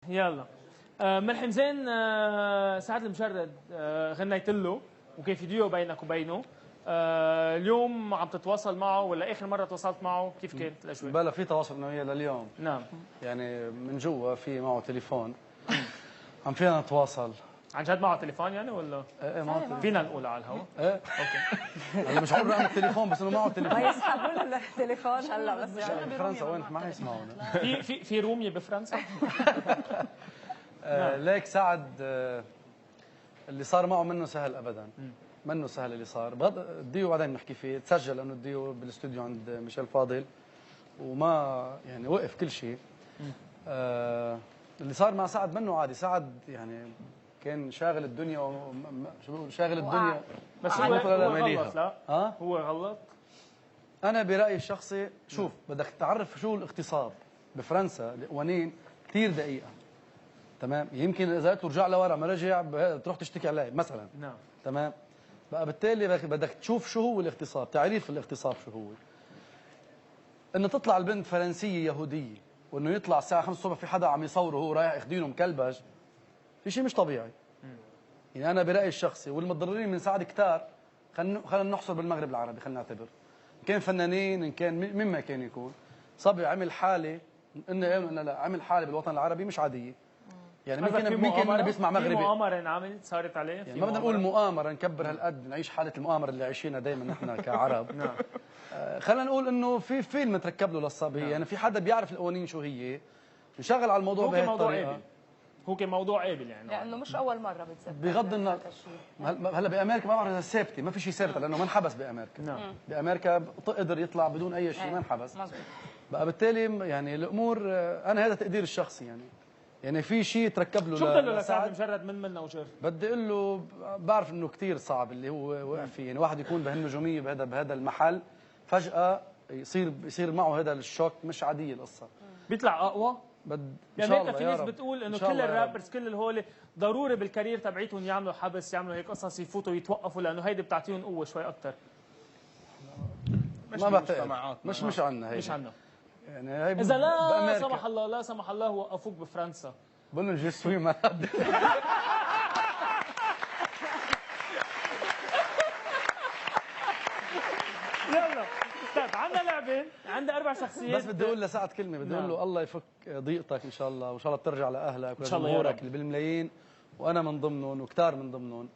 يلا ملحم زين سعد المجرد غنيت له وكان في ديو بينك وبينه. اليوم عم تتواصل معه ولا اخر مره تواصلت معه كيف كانت الاجواء؟ بلا في تواصل انا وياه لليوم. نعم. يعني من جوا في معه تليفون عم فينا نتواصل. عن جد معه تليفون يعني ولا؟ ايه معه تليفون. فينا نقول على الهواء؟ ايه اوكي. هلا مش عمري رقم التليفون بس انه معه تليفون. ما يسحبوا له التليفون هلا بس يعني بفرنسا وين ما حيسمعونا. في روميه بفرنسا؟ ليك سعد اللي صار معه منه سهل ابدا. منه سهل اللي صار. الديو بعدين بنحكي فيه، تسجل انه الديو بالاستوديو عند ميشيل فاضل وما يعني وقف كل شيء. اللي صار مع سعد منه عادي. سعد يعني كان شاغل الدنيا شو بقول شاغل الدنيا. بس هو غلط. لا هو غلط. انا برايي الشخصي شوف بدك تعرف شو الاغتصاب بفرنسا القوانين كثير دقيقه. تمام. يمكن اذا ترجع لورا ما رجع تروح تشتكي عليه مثلا. نعم. تمام. بقى بالتالي بدك تشوف شو هو الاغتصاب، تعريف الاغتصاب شو هو. انه تطلع البنت فرنسيه يهوديه وانه يطلع الساعه 5 الصبح في حدا عم يصوره وهو رايح ياخذينه مكلبج، في شيء مش طبيعي. يعني انا برايي الشخصي والمتضررين من سعد كتار. خلينا نحصر بالمغرب العربي. خلينا نعتبر ان كان فنانين ان كان مما كان يكون صبي عمل حاله انه لا عمل حاله بالوطن العربي مش عاديه. يعني مين كان بيسمع مغربي؟ في مؤامره انعملت صارت عليه؟ يعني ما بدنا نقول مؤامره نكبر هالقد نعيش حاله المؤامره اللي عايشينها دائما نحن كعرب. نعم. خلينا نقول انه في فيلم تركب له للصبي. نعم. يعني في حدا بيعرف القوانين شو هي نشغل على الموضوع بهي الطريقه. هو كان موضوع قابل يعني لانه مش اول مره بتذكر بغض النظر. هلا بامريكا ما بعرف اذا ثابته ما في شيء ثابت لانه ما انحبس بامريكا. نعم. بامريكا قدر يطلع بدون اي شيء ما انحبس. بقى بالتالي يعني الامور انا هذا تقدير الشخصي يعني في شيء تركب له. شو بدل له لسعد مجرد من منا وجر؟ بدي اقول له بعرف انه كثير صعب اللي هو وقع فيه. يعني واحد يكون بهالنجوميه بهذا المحل فجاه يصير معه هذا الشوك مش عاديه القصه. بيطلع اقوى؟ يعني هيك في ناس بتقول انه كل الرابرز كل الهول ضروري بالكارير تبعيتهم يعملوا حبس يعملوا هيك قصص يفوتوا يتوقفوا لانه هيدي بتعطيهم قوه شوي اكثر. ما بعتقد مش عنا هيك. مش عنا. يعني هي اذا لا سمح الله لا سمح الله وقفوك بفرنسا بقول لهم جسوي مالاد. يلا طيب عندنا لعبه عندي 4 شخصيات. بس بدي اقول لسعد كلمه. بدي اقول له الله يفك ضيقتك ان شاء الله وان شاء الله بترجع لاهلك ولجمهورك اللي بالملايين وانا من ضمنهم وكتار من ضمنهم.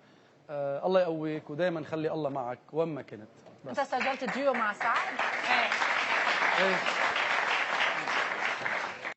الله يقويك ودائما خلي الله معك وين ما كنت. انت سجلت ديو مع سعد؟ ايه